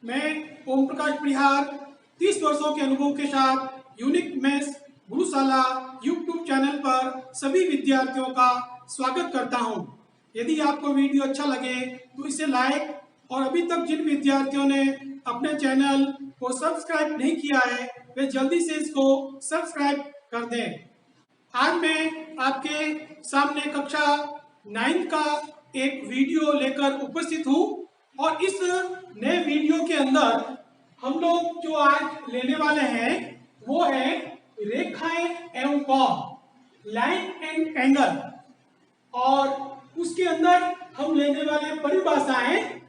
मैं ओम प्रकाश परिहार 30 वर्षों के अनुभव के साथ यूनिक मैथ्स गुरुशाला यूट्यूब चैनल पर सभी विद्यार्थियों का स्वागत करता हूं। यदि आपको वीडियो अच्छा लगे तो इसे लाइक और अभी तक जिन विद्यार्थियों ने अपने चैनल को सब्सक्राइब नहीं किया है वे जल्दी से इसको सब्सक्राइब कर दें। आज मैं आपके सामने कक्षा 9 का एक वीडियो लेकर उपस्थित हूँ और इस नए वीडियो के अंदर हम लोग जो आज लेने वाले हैं वो है रेखाएं एवं कोण, लाइन एंड एंगल। और उसके अंदर हम लेने वाले परिभाषाएं,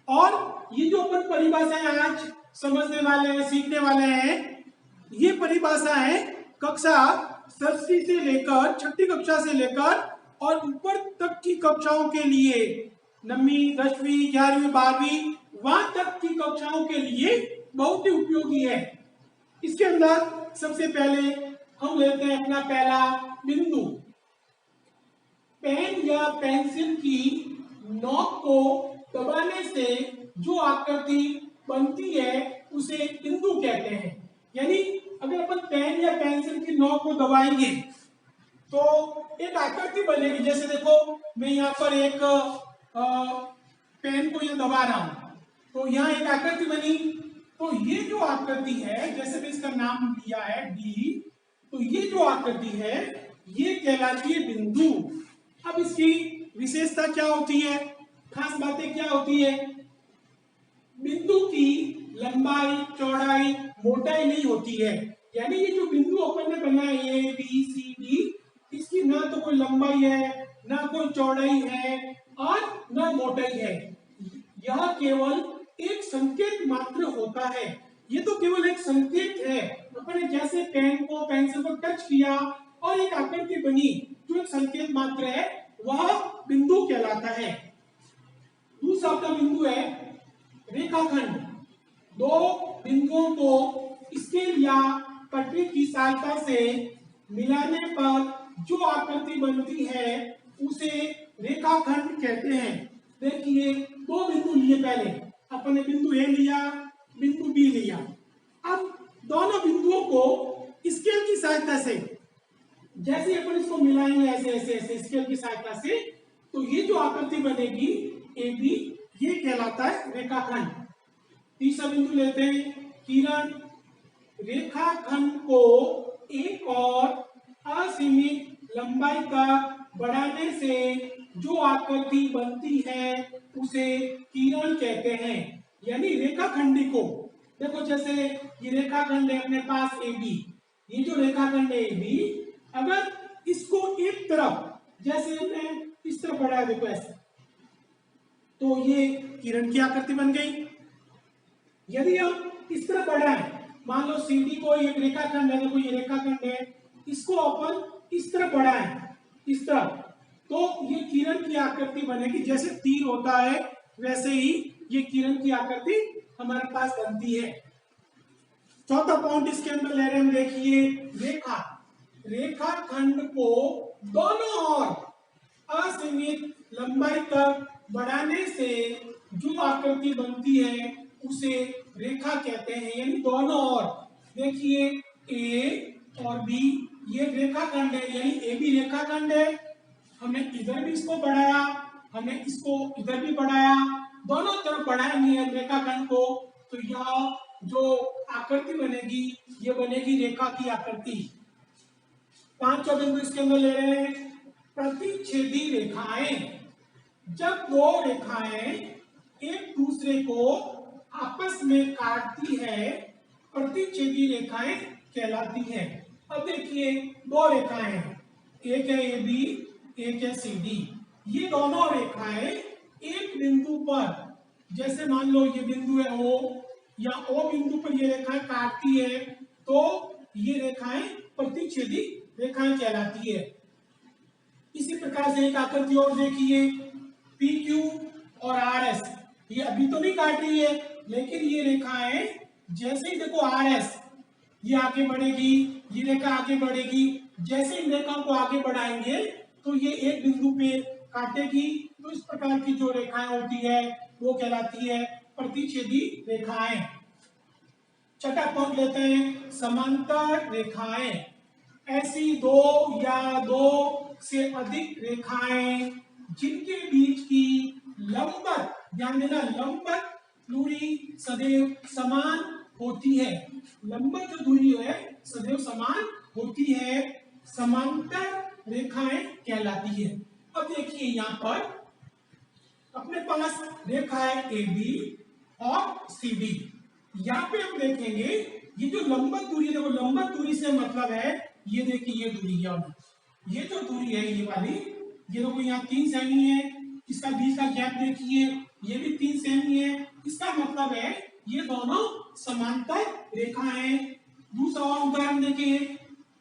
और ये जो अपन परिभाषाएं आज समझने वाले हैं, सीखने वाले हैं, ये परिभाषाएं कक्षा 6वीं से लेकर 6ठी कक्षा से लेकर और ऊपर तक की कक्षाओं के लिए 9वीं 10वीं 11वीं 12वीं वहां तक की कक्षाओं के लिए बहुत ही उपयोगी है। इसके अंदर सबसे पहले हम लेते हैं अपना पहला बिंदु। पेन या पेंसिल की नोक को दबाने से जो आकृति बनती है उसे बिंदु कहते हैं। यानी अगर अपन पेन या पेंसिल की नोक को दबाएंगे तो एक आकृति बनेगी। जैसे देखो, मैं यहाँ पर एक पेन को यहाँ दबा रहा हूं तो यहाँ एक आकृति बनी। तो ये जो आकृति है, जैसे मैं इसका नाम दिया है डी, तो ये जो आकृति है ये कहलाती है बिंदु। अब इसकी विशेषता क्या होती है, खास बातें क्या होती है? बिंदु की लंबाई, चौड़ाई, मोटाई नहीं होती है। यानी ये जो बिंदु अपन ने बनाया ए बी सी डी, इसकी ना तो कोई लंबाई है, ना कोई चौड़ाई है और ना मोटाई है। यह केवल एक संकेत मात्र होता है। ये तो केवल एक संकेत है। अपन ने जैसे पेन को, पेंसिल को टच किया और एक आकृति बनी, जो एक संकेत मात्र है, वह बिंदु कहलाता है। दूसरा का बिंदु है रेखाखंड। दो बिंदुओं को स्केल या पटरी की सहायता से मिलाने पर जो आकृति बनती है उसे रेखाखंड कहते हैं। देखिए, दो बिंदु लिए, पहले अपन ने बिंदु ए लिया, बिंदु बी लिया। अब दोनों बिंदुओं को स्केल की सहायता से जैसे अपन इसको मिलाएंगे ऐसे ऐसे ऐसे स्केल की सहायता से, तो ये जो आकृति बनेगी ए बी, ये कहलाता है रेखाखंड। तीसरा बिंदु लेते हैं किरण। रेखाखंड को एक और असीमित लंबाई तक बढ़ाने से जो आकृति बनती है उसे किरण कहते हैं। यानी रेखाखंडी को देखो, जैसे ये रेखाखंड है अपने पास ए बी, ये जो रेखाखंड है ए बी, अगर इसको एक तरफ जैसे हमने इस तरफ बढ़ाया, देखो ऐसे, तो ये किरण की आकृति बन गई। यदि हम इस तरफ बढ़ाएं, मान लो सी डी को एक रेखाखंड है, देखो ये रेखाखंड है, इसको अपन इस तरफ बढ़ाएं, इस तरफ, तो ये किरण की आकृति बनेगी। जैसे तीर होता है वैसे ही ये किरण की आकृति हमारे पास बनती है। चौथा पॉइंट इसके अंदर ले रहे हैं, देखिए रेखा। रेखाखंड को दोनों ओर असीमित लंबाई तक बढ़ाने से जो आकृति बनती है उसे रेखा कहते हैं। यानी दोनों ओर, देखिए ए और बी, ये रेखाखंड है, यानी ए बी रेखाखंड है। हमने इधर भी इसको बढ़ाया, हमने इसको इधर भी बढ़ाया, दोनों तरफ बढ़ाएंगे रेखाखंड को, तो यह जो आकृति बनेगी ये बनेगी रेखा की आकृति। पांचवा बिंदु इसके अंदर ले रहे हैं प्रतिच्छेदी रेखाएं। जब दो रेखाएं एक दूसरे को आपस में काटती है, प्रतिच्छेदी रेखाएं कहलाती हैं। अब देखिए, दो रेखाएं हैं, एक है ए बी, एक है सी डी। ये दोनों रेखाएं एक बिंदु पर, जैसे मान लो ये बिंदु है ओ, या ओ बिंदु पर ये रेखाएं काटती है, तो ये रेखाएं प्रतिच्छेदी रेखाएं कहलाती है। इसी प्रकार से एक आकृति और देखिए, पी क्यू और आर एस। ये अभी तो नहीं काट रही है, लेकिन ये रेखाएं जैसे ही देखो आर एस, ये आगे बढ़ेगी, ये रेखा आगे बढ़ेगी, जैसे इन रेखाओं को आगे बढ़ाएंगे तो ये एक बिंदु पे काटेगी। तो इस प्रकार की जो रेखाएं होती है वो कहलाती है प्रतिच्छेदी रेखाएं। छठा पॉइंट लेते हैं, समांतर रेखाएं। ऐसी दो या दो से अधिक रेखाएं जिनके बीच की लंबवत, ध्यान देना, लंबवत दूरी सदैव समान होती है। लंबवत जो दूरी है सदैव समान होती है, समांतर रेखाएं कहलाती है। अब देखिए यहाँ पर अपने पास रेखा है ए बी और सी डी। यहाँ पे हम देखेंगे ये जो लंबवत दूरी है, देखो लंबवत दूरी से मतलब है ये देखिए ये दूरी है, ये जो दूरी है ये वाली, ये देखो यहाँ 3 सेमी है, इसका बीच का गैप देखिए ये भी 3 सेमी है, इसका मतलब है ये दोनों समांतर रेखाएं। दूसरा और उदाहरण देखिए,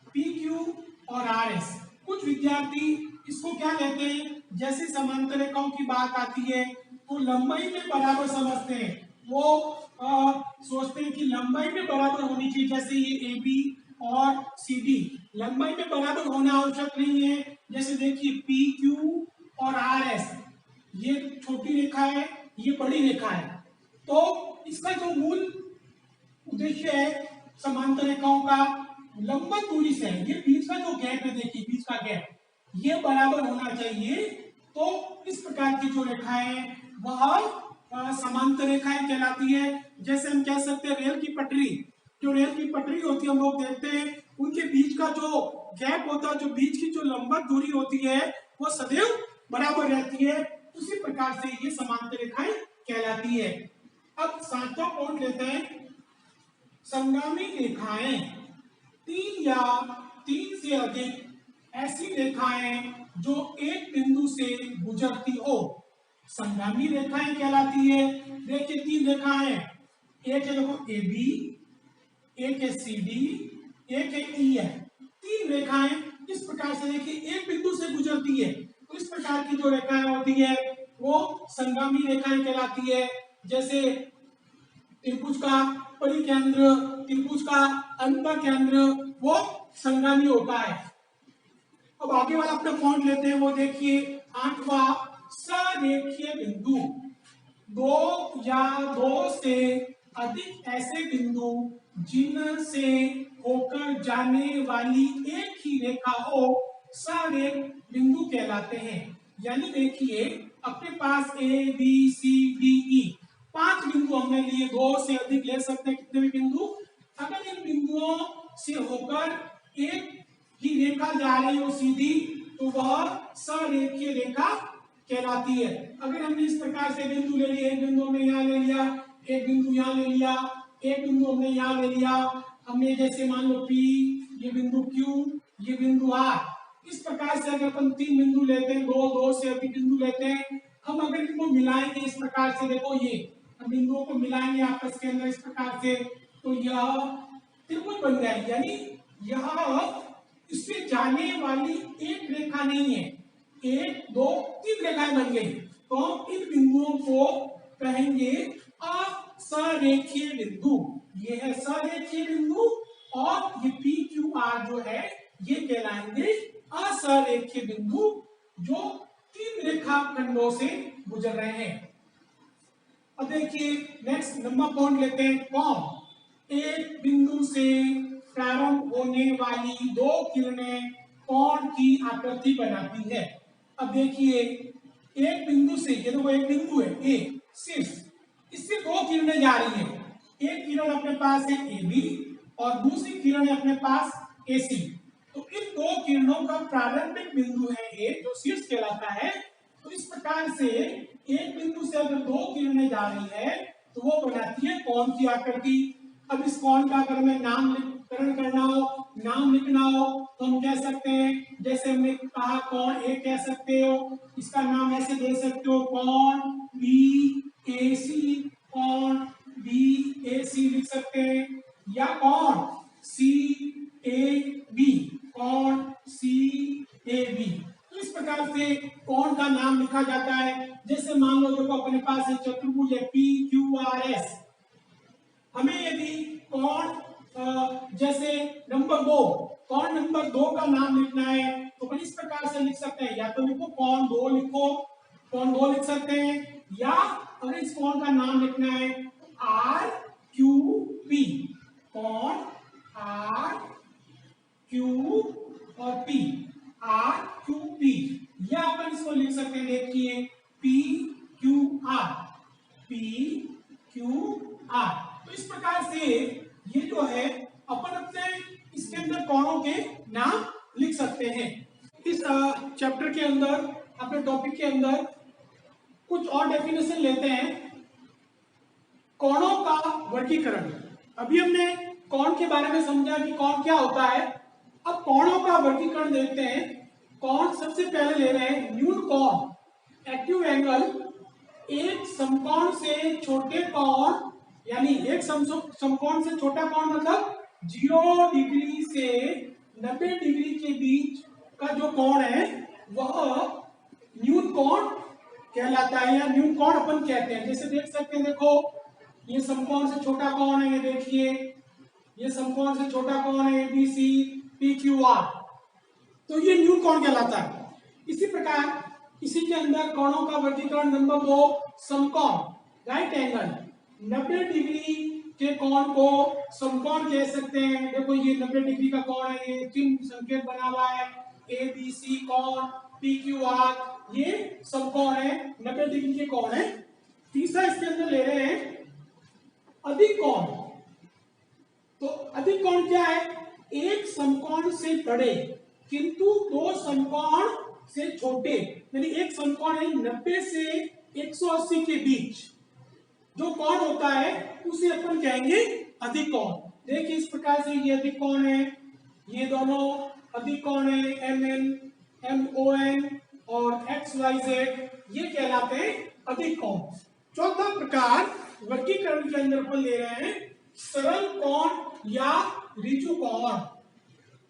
पी क्यू और आर एस। कुछ विद्यार्थी इसको क्या लेते हैं, जैसे समांतर रेखाओं की बात आती है तो लंबाई में बराबर समझते हैं, वो सोचते हैं कि लंबाई में बराबर होनी चाहिए, जैसे ये ए बी और सी डी लंबाई में बराबर होना आवश्यक नहीं है। जैसे देखिए पी क्यू और आर एस, ये छोटी रेखा है ये बड़ी रेखा है, तो इसका जो मूल उद्देश्य है समांतर रेखाओं का लंबवत दूरी से, ये बीच का जो गैप है देखिए बीच का गैप ये बराबर होना चाहिए। तो इस प्रकार की जो रेखाएं वह समांतर रेखाएं कहलाती है। जैसे हम कह सकते हैं रेल की पटरी, जो रेल की पटरी होती है हम लोग देखते हैं उनके बीच का जो गैप होता है, जो बीच की जो लंबवत दूरी होती है वो सदैव बराबर रहती है। उसी प्रकार से ये समांतर रेखाएं कहलाती है। अब 7वां पॉइंट लेते हैं, संगामी रेखाएं। 3 या 3 से अधिक ऐसी रेखाएं जो एक बिंदु से गुजरती हो संगामी रेखाएं कहलाती है। देखिए 3 रेखाएं, एक है देखो ए बी, एक है सी डी, एक है ई है। 3 रेखाएं इस प्रकार से देखिए एक बिंदु से गुजरती है, तो इस प्रकार की जो रेखाएं होती है वो संगामी रेखाएं कहलाती है। जैसे त्रिभुज का परिकेंद्र, त्रिभुज का अंतःकेंद्र वो संगामी होता है। अब आगे वाला अपना पॉइंट लेते हैं, वो देखिए 8वां, सरेखीय बिंदु। 2 या 2 से अधिक ऐसे बिंदु जिनसे होकर जाने वाली एक ही रेखा हो सरेख बिंदु कहलाते हैं। यानी देखिए अपने पास A B C D E 5 बिंदु हमने लिए, 2 से अधिक ले सकते हैं कितने भी बिंदु। अगर इन बिंदुओं से होकर एक ही रेखा जा रही हो सीधी तो वह सरेखीय रेखा कहलाती है। अगर हमने इस प्रकार से बिंदु ले लिए, एक बिंदु हमने यहाँ ले लिया, एक बिंदु यहाँ ले लिया, एक बिंदु हमने यहाँ ले लिया, हमने जैसे मान लो P, ये बिंदु Q, ये बिंदु R, इस प्रकार से अगर अपन 3 बिंदु लेते हैं, 2 से अधिक बिंदु लेते हैं, हम अगर इनको मिलाएंगे इस प्रकार से, देखो ये हम बिंदुओं को मिलाएंगे आपस के अंदर इस प्रकार से, तो यह त्रिभुज बन जाएगी। यानी यह इससे जाने वाली एक रेखा नहीं है, 1 2 3 रेखाएं बन गई, तो हम इन बिंदुओं को कहेंगे असरेखीय बिंदु। ये है सरेखीय बिंदु और ये पी क्यू आर जो है ये कहलाएंगे असरेखीय बिंदु जो 3 रेखा खंडों से गुजर रहे हैं। अब देखिए नेक्स्ट नंबर पॉइंट लेते हैं, कोण। एक बिंदु से प्रारंभ होने वाली 2 किरणें कोण की आकृति बनाती है। अब देखिए एक बिंदु से, ये देखो एक बिंदु है ए, सिर्फ इससे 2 किरणें जा रही है। एक किरण अपने पास है ए बी और दूसरी किरण है अपने पास ए सी। तो इन 2 किरणों का प्रारंभिक बिंदु है ए जो शीर्ष कहलाता है। तो इस प्रकार से एक बिंदु से अगर 2 किरणें जा रही है तो वो बनाती है कोण की आकृति। अब इस कोण का अगर हमें नामकरण करना हो, नाम लिखना हो तो हम कह सकते हैं, जैसे हमने कहा कोण ए कह सकते हो, इसका नाम ऐसे दे सकते हो कोण बी ए सी, कोण बी ए सी लिख सकते हैं, या कोण सी ए बी, कोण सी ए बी। तो इस प्रकार से कोण का नाम लिखा जाता है। जैसे मान लो देखो अपने पास है चतुर्भुज है पी क्यू आर एस, हमें यदि कोण जैसे नंबर 2, कोण नंबर 2 का नाम लिखना है तो इस प्रकार से लिख सकते हैं, या तो लिखो कोण 2 लिखो, कोण 2 लिख सकते हैं, या और इस कोण का नाम लिखना है आर क्यू पी, कोण आर क्यू और पी, आर क्यू पी, या अपन इसको लिख सकते हैं, देखिए P Q R, P Q R. तो इस प्रकार से ये जो है अपन अपने इसके अंदर कोणों के नाम लिख सकते हैं। इस चैप्टर के अंदर, अपने टॉपिक के अंदर कुछ और डेफिनेशन लेते हैं। कोणों का वर्गीकरण। अभी हमने कोण के बारे में समझा कि कोण क्या होता है। अब कोणों का वर्गीकरण देखते हैं। कोण सबसे पहले ले रहे हैं न्यून कोण, एक्यूट एंगल, एक समकोण से छोटे कोण, यानी एक समकोण से छोटा कोण मतलब 0 डिग्री से 90 डिग्री के बीच का जो कोण है वह न्यून कोण कहलाता है, या न्यून कोण अपन कहते हैं। जैसे देख सकते हैं, देखो ये समकोण से छोटा कोण है, ये देखिए ये समकोण से छोटा कोण है एबीसी पी क्यू आर, तो ये न्यून कोण कहलाता है। इसी प्रकार इसी के अंदर कोणों का वर्गीकरण नंबर 2, समकोण, राइट एंगल, 90 डिग्री के कोण को समकोण कह सकते हैं। देखो ये 90 डिग्री का कोण है, ये चिन्ह संकेत बना हुआ है, ए बी सी कोण, पी क्यू आर, ये समकोण है, 90 डिग्री के कोण है। तीसरा इसके अंदर ले रहे हैं अधिक कोण। तो अधिक कोण क्या है? एक समकोण से बड़े किंतु दो समकोण से छोटे, यानी एक समकोण है 90 से 180 के बीच जो कोण होता है उसे अपन कहेंगे अधिक कोण। देखिए इस प्रकार से ये अधिक कोण है, ये दोनों अधिक कोण है, M N, M O N और एक्स वाई जेड, ये कहलाते हैं अधिक कोण। चौथा प्रकार वर्गीकरण के अंदर अपन ले रहे हैं सरल कोण या ऋजु कोण।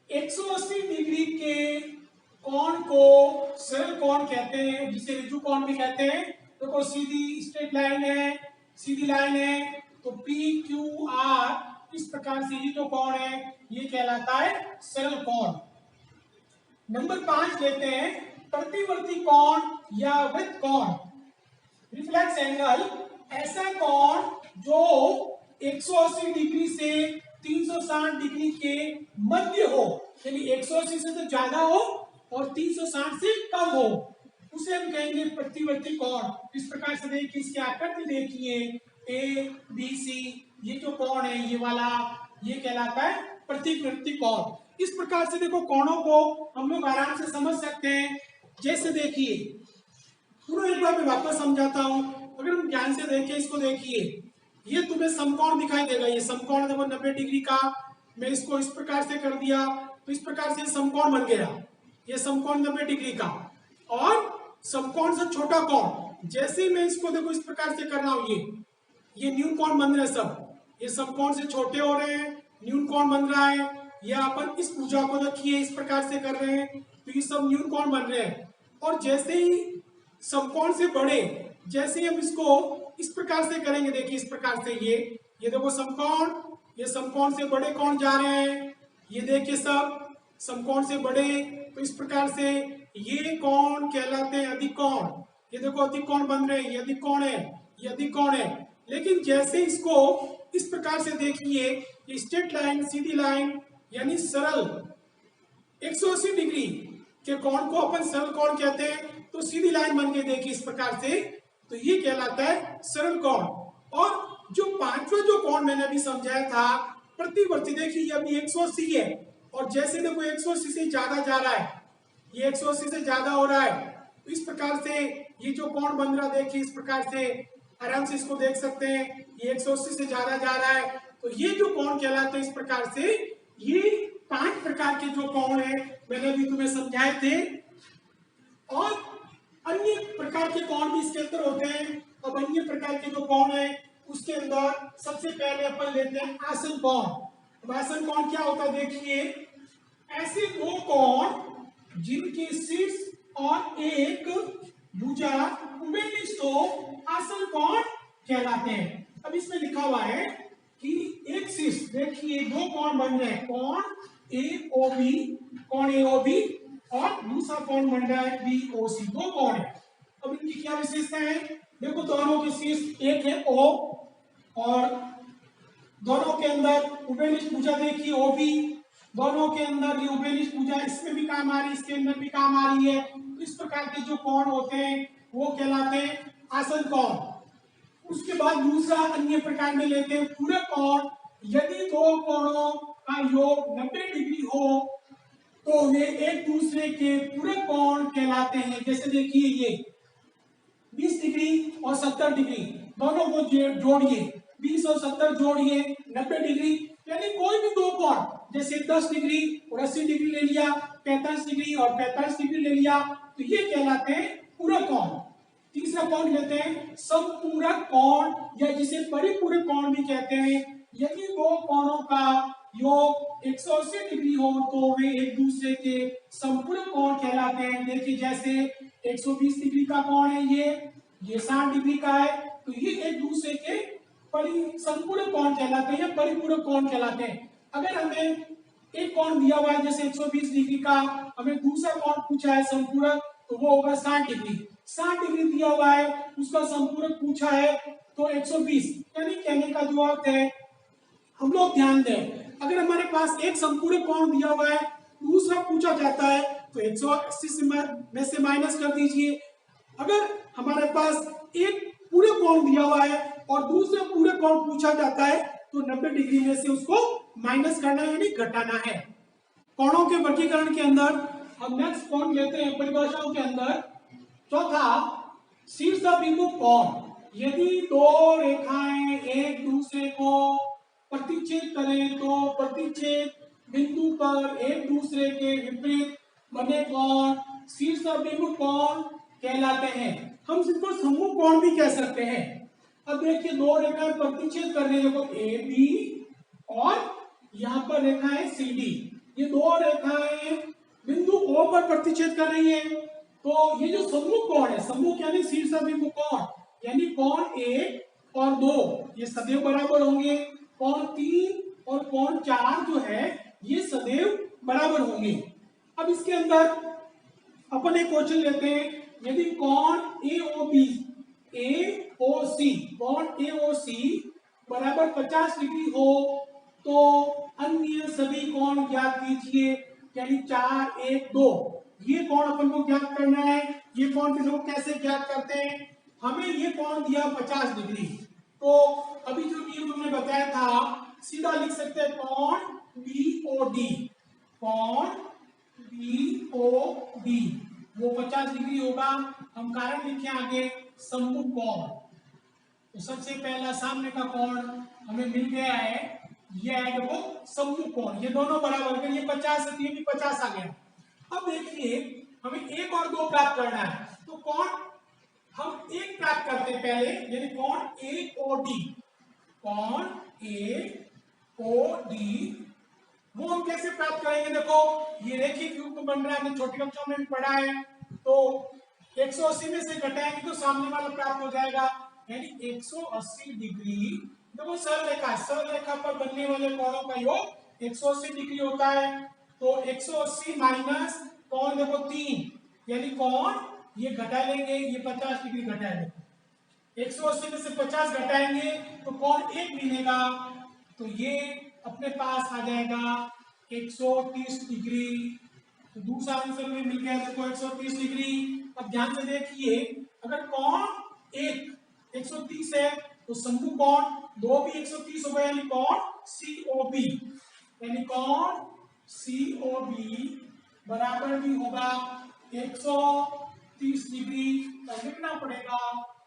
180 डिग्री के कोण को सरल कोण कहते हैं, जिसे ऋजु कोण भी कहते हैं। देखो सीधी स्ट्रेट लाइन है, सीधी लाइन है, तो पी क्यू आर, इस प्रकार से ये जो कोण है ये कहलाता है सरल कोण। नंबर 5 लेते हैं प्रतिवर्ती कोण या वृत्त कोण, रिफ्लेक्स एंगल, ऐसा कोण जो 180 डिग्री से 360 डिग्री के मध्य हो, यानी 180 से तो ज्यादा हो और 360 से कम हो, उसे हम कहेंगे प्रतिवर्ती कोण। इस प्रकार से देखिए, इसकी आकृति देखिए, ए बी सी, ये जो कोण है ये वाला, ये कहलाता है प्रतिवर्ती कोण। इस प्रकार से देखो कोणों को हम लोग आराम से समझ सकते हैं। जैसे देखिए, पूरा एक बार मैं वापस समझाता हूं, अगर हम ध्यान से देखें, इसको देखिए, ये तुम्हें समकोण दिखाई देगा, ये समकोण देखो 90 डिग्री का, मैं इसको इस प्रकार से कर दिया तो इस प्रकार से समकोण बन गया, ये समकोण 90 डिग्री का। और समकोण से छोटा कोण, जैसे ही मैं इसको देखो इस प्रकार से कर रहा हूं, ये न्यून कोण बन रहे हैं सब, ये समकोण से छोटे हो रहे हैं, न्यून कोण बन रहा है, या अपन इस भुजा को देखिए इस प्रकार से कर रहे हैं तो ये सब न्यून कोण बन रहे हैं। और जैसे ही समकोण से बड़े, जैसे ही हम इसको इस प्रकार से करेंगे, देखिए इस प्रकार से ये देखो समकोण, ये समकोण से बड़े कोण जा रहे हैं, ये देखिए सब समकोण से बड़े, तो इस प्रकार से ये कोण कहलाते हैं अधिक कोण। ये देखो अधिक कोण बन रहे हैं, ये अधिक कोण है, ये अधिक कोण है। लेकिन जैसे इसको इस प्रकार से देखिए, ये स्ट्रेट लाइन, सीधी लाइन, यानी सरल 180 डिग्री के कोण को अपन सरल कोण कहते हैं। तो सीधी लाइन बन के देखिए इस प्रकार से, तो ये कहलाता है सरल कोण। और जो पांचवा जो कोण मैंने अभी समझाया था प्रतिवर्ती, देखिए अभी 180 है, और जैसे देखो 180 से ज्यादा जा रहा है, ये 180 से ज्यादा हो रहा है, तो इस प्रकार से ये जो कोण बन रहा है, देखिए इस प्रकार से आराम से इसको देख सकते हैं, ये 180 से ज्यादा जा रहा है, तो ये जो कोण कहलाते हैं इस प्रकार से। ये 5 प्रकार के जो कोण है मैंने अभी तुम्हें समझाए थे, और अन्य प्रकार के कोण भी इसके अंदर होते हैं। अब अन्य प्रकार के जो कोण है उसके अंदर सबसे पहले अपन लेते हैं आसन कोण। अब आसन कोण क्या होता है, देखिए ऐसे दो कोण जिनके शीर्ष और एक भुजा उभयनिष्ठ हो, आसन कोण कहलाते हैं। अब इसमें लिखा हुआ है कि एक शीर्ष, देखिए दो कोण बन रहे हैं, कोण ए ओ बी, कोण ए ओ बी, और दूसरा कोण बन रहा है बी ओ सी, दो कोण है। अब इनकी क्या विशेषता है, देखो दोनों की शीर्ष एक है ओ, और दोनों के अंदर उभयनिष्ठ भुजा देखिए ओ भी, दोनों के अंदर ये उभयनिष्ठ भुजा इसमें भी काम आ रही है, इसके अंदर भी काम आ रही है। तो इस प्रकार के जो कोण होते हैं वो कहलाते हैं आसन कोण। उसके बाद दूसरा अन्य प्रकार में लेते हैं पूरक कोण। यदि दो कोणों का योग 90 डिग्री हो तो वे एक दूसरे के पूरक कोण कहलाते हैं। जैसे देखिए ये 20 डिग्री और 70 डिग्री दोनों को जोड़िए, 20 और 70 जोड़िए 90 डिग्री, यानी कोई भी दो कोण जैसे 10 डिग्री और 80 डिग्री ले लिया, 45 डिग्री और 45 डिग्री ले लिया, तो ये कहलाते हैं पूरक कोण। तीसरा कोण लेते हैं समपूरक कोण, या जिसे परिपूरक कोण भी कहते हैं। यदि दो कोणों का योग 180 डिग्री हो तो वे एक दूसरे के समपूरक कोण कहलाते हैं। देखिए जैसे 120 डिग्री का कोण है ये 60 डिग्री का है, तो ये एक दूसरे के समपूरक कोण कहलाते हैं या परिपूरक कोण कहलाते हैं। अगर हमें एक कोण दिया हुआ है जैसे 120 डिग्री का, हमें दूसरा कोण पूछा है समपूरक, तो वो होगा 60 डिग्री। 60 डिग्री दिया हुआ है, उसका समपूरक पूछा है तो 120, यानी कहने का जो अर्थ है, हम लोग ध्यान दें, अगर हमारे पास एक संपूरक कोण दिया हुआ है, दूसरा पूछा जाता है तो 180 में से माइनस कर दीजिए। अगर हमारे पास एक पूरे कोण दिया हुआ है और दूसरा पूरे कोण पूछा जाता है तो 90 डिग्री में से उसको माइनस करना यानी घटाना है। कोणों के वर्गीकरण के अंदर हम नेक्स्ट पॉइंट लेते हैं परिभाषाओं के अंदर। चौथा, शीर्ष बिंदु कोण। यदि दो रेखाएं एक दूसरे को प्रतिच्छेद करें तो प्रतिच्छेद बिंदु पर एक दूसरे के विपरीत बने कोण शीर्ष बिंदु कोण कहलाते हैं। हम इसको समूह कोण भी कह सकते हैं। अब देखिए दो रेखाएं प्रतिच्छेद कर रही है, देखो ए बी और यहाँ पर रेखा है सी डी। ये दो रेखाएं बिंदु ओ पर प्रतिच्छेद कर रही है, तो ये जो समूह कोण है, समूह यानी शीर्ष बिंदु कोण, यानी कोण 1 और 2 ये सदैव बराबर होंगे, कोण 3 और कोण 4 जो है ये सदैव बराबर होंगे। अब इसके अंदर अपन एक क्वेश्चन लेते हैं, यदि कोण AOC कोण AOC बराबर 50 डिग्री हो तो अन्य सभी कोण ज्ञात कीजिए, यानी 4, 1, 2 ये कोण अपन को ज्ञात करना है। ये कोण भी लोग कैसे ज्ञात करते हैं, हमें ये कोण दिया 50 डिग्री, तो अभी जो नियम हमने बताया था सीधा लिख सकते हैं कोण BOD, कोण BOD वो 50 डिग्री होगा। हम कारण लिखे आगे सम्मुख कोण। तो सबसे पहला सामने का कोण हमें मिल गया है, ये है देखो सम्मुख कोण, ये दोनों बराबर कर, ये 50 है, ये भी 50 आ गया। अब देखिए हमें 1 और 2 प्राप्त करना है, तो कोण हम 1 प्राप्त करते हैं पहले, यानी कोण AOD, कोण AOD वो हम कैसे प्राप्त करेंगे, देखो ये रेखिक युग्म बन रहा है, हमने छोटी कक्षाओं में भी पढ़ा है। तो 180 में से घटाएंगे तो सामने वाला प्राप्त हो जाएगा, यानी 180 डिग्री। देखो सरल रेखा पर बनने वाले कोणों का योग 180 डिग्री होता है, तो 180 माइनस कोण देखो 3, यानी कोण ये घटा लेंगे, ये 50 डिग्री घटाएंगे, 180 में से 50 घटाएंगे तो कोण 1 मिलेगा, तो ये अपने पास आ जाएगा 130 डिग्री। तो दूसरा आंसर में मिल गया देखो 130 डिग्री। अब ध्यान से देखिए, अगर कोण 130 है तो समूह कोण 2 भी 130 होगा, यानी कोण COB, यानी कोण COB बराबर भी होगा 130 डिग्री, तो लिखना पड़ेगा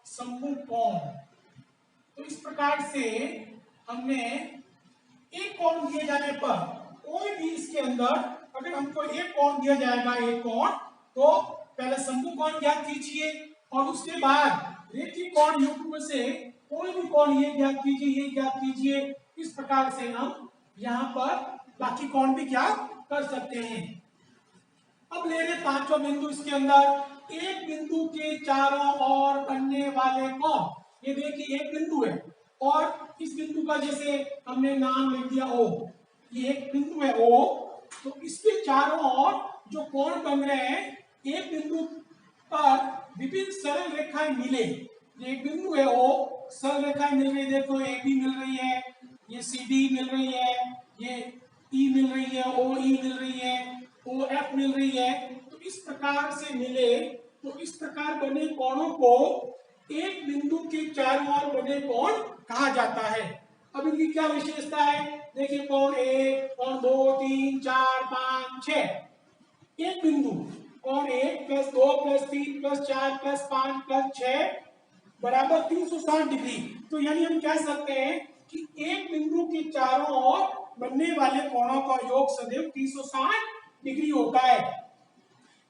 समूह कोण। तो इस प्रकार से हमने एक कोण दिए जाने पर कोई भी इसके अंदर अगर हमको एक कोण दिया जाएगा, एक कोण, तो पहले समूह कोण ज्ञात कीजिए और उसके बाद रेखिक कोण युग्म से कोई भी कोण ये ज्ञात कीजिए, ये ज्ञात कीजिए। इस प्रकार से हम यहाँ पर बाकी कोण भी ज्ञात कर सकते हैं। अब ले लें पांचवा बिंदु, इसके अंदर एक बिंदु के चारों ओर बनने वाले कोण। ये देखिए एक बिंदु है और इस बिंदु का जैसे हमने नाम लिख दिया O, ये एक बिंदु है O, तो इसके चारों ओर जो कोण बन रहे हैं, एक बिंदु पर विभिन्न सरल रेखाएं मिले, ये एक बिंदु है ओ, सरल रेखा मिल रही है, देखो ए बी मिल रही है, ये सी डी मिल रही है, ये ई मिल रही है, ओ ई मिल रही है, ओ एफ मिल रही है। तो इस प्रकार से मिले तो इस प्रकार बने कोणों को एक बिंदु के चारों ओर बने कोण कहा जाता है। अब इनकी क्या विशेषता है, देखिए कोण 1, कोण 2, 3, 4, 5, 6, एक बिंदु कोण 1 + 2 + 3 + 4 + 5 + 6 बराबर 360 डिग्री। तो यानी हम कह सकते हैं कि एक बिंदु के चारों ओर बनने वाले कोणों का योग सदैव 360 डिग्री होता है।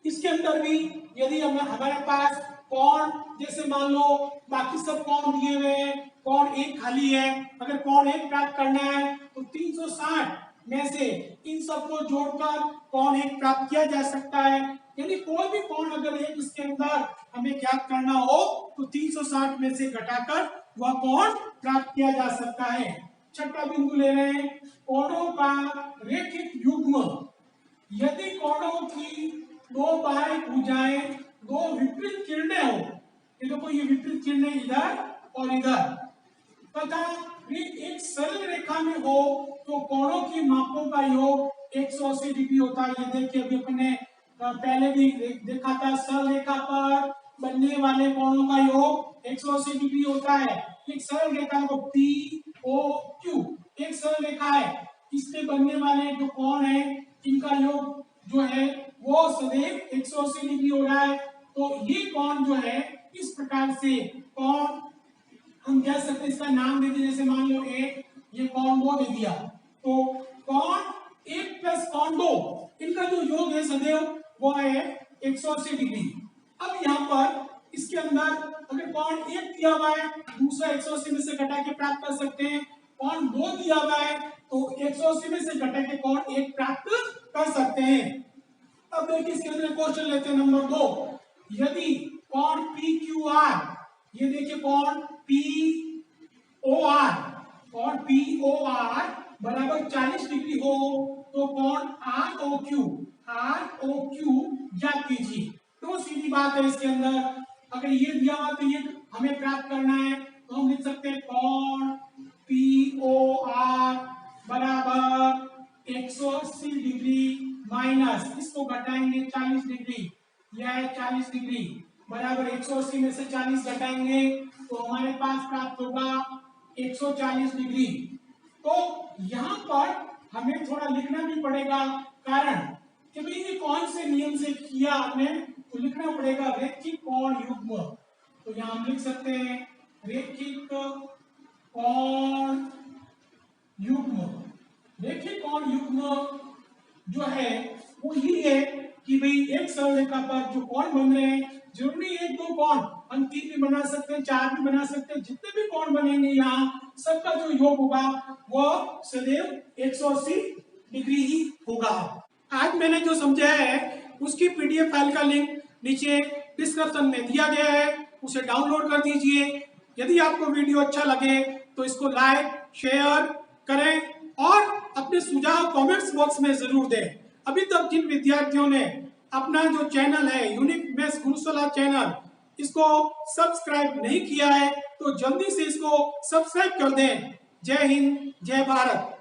इसके अंदर भी यदि हमारे पास कोण, जैसे मान लो बाकी सब कोण दिए हुए हैं, कोण 1 खाली है, अगर कोण 1 प्राप्त करना है तो 360 में से इन सबको जोड़कर कोण 1 प्राप्त किया जा सकता है। यानी कोई भी कोण अगर एक इसके अंदर हमें ज्ञात करना हो तो 360 में से घटाकर वह कोण प्राप्त किया जा सकता है। छठा बिंदु ले रहे हैं, कोणों का रेखिक युग्म। यदि कोणों की दो बाह्य भुजाएं दो विपरीत किरणें हो, ये देखो ये विपरीत किरणें इधर और इधर, तथा वे एक सरल रेखा में हो तो कोणों की मापों का योग 180 डिग्री होता है। ये देखिए अभी अपने पहले भी देखा था, सरल रेखा पर बनने वाले कोणों का योग 180 डिग्री होता है। एक सरल रेखा को पी ओ क्यू एक सरल रेखा है, इससे बनने वाले जो कोण है इनका योग जो है वो सदैव 180 डिग्री हो रहा है। तो ये कोण जो है इस प्रकार से कोण हम कह सकते हैं, इसका नाम दे दिया, जैसे मान लो 1, ये कोण 2 दे दिया, तो कोण 1 + कोण 2 इनका जो योग है सदैव वो है 180 डिग्री। अब यहाँ पर इसके अंदर अगर कोण 1 दिया हुआ है, दूसरा 180 में से घटा के प्राप्त कर सकते हैं, कोण 2 दिया हुआ है तो 180 में से घटा के कोण 1 प्राप्त कर सकते हैं। अब देखिए इसके अंदर क्वेश्चन लेते हैं नंबर 2, यदि कोण PQR, ये देखिए कोण POR, कोण POR बराबर 40 डिग्री हो तो कोण ROQ ज्ञात कीजिए। तो सीधी बात है, इसके अंदर अगर ये दिया हुआ तो ये हमें प्राप्त करना है, तो हम लिख सकते हैं कोण POR बराबर 180 डिग्री माइनस इसको घटाएंगे 40 डिग्री, यह है 40 डिग्री बराबर 180 में से 40 घटाएंगे तो हमारे पास प्राप्त होगा 140 डिग्री। तो यहाँ पर हमें थोड़ा लिखना भी पड़ेगा, कारण कि भाई ये कौन से नियम से किया आपने, तो लिखना पड़ेगा रैखिक कोण युग्म। तो यहाँ हम लिख सकते हैं रैखिक कोण युग्म। रैखिक कोण युग्म जो है वो ये है कि भाई एक सरल रेखा पर जो कोण बन रहे हैं, जरूरी एक दो कोण, हम 3 भी बना सकते हैं, 4 भी बना सकते हैं, जितने भी कोण बनेंगे यहाँ सबका जो योग होगा वो सदैव 180 डिग्री ही होगा। आज मैंने जो समझाया है उसकी PDF फाइल का लिंक नीचे डिस्क्रिप्शन में दिया गया है, उसे डाउनलोड कर दीजिए। यदि आपको वीडियो अच्छा लगे तो इसको लाइक शेयर करें और अपने सुझाव कमेंट्स बॉक्स में जरूर दें। अभी तक जिन विद्यार्थियों ने अपना जो चैनल है यूनिक मैथ्स गुरुशाला चैनल, इसको सब्सक्राइब नहीं किया है तो जल्दी से इसको सब्सक्राइब कर दें। जय हिंद, जय भारत।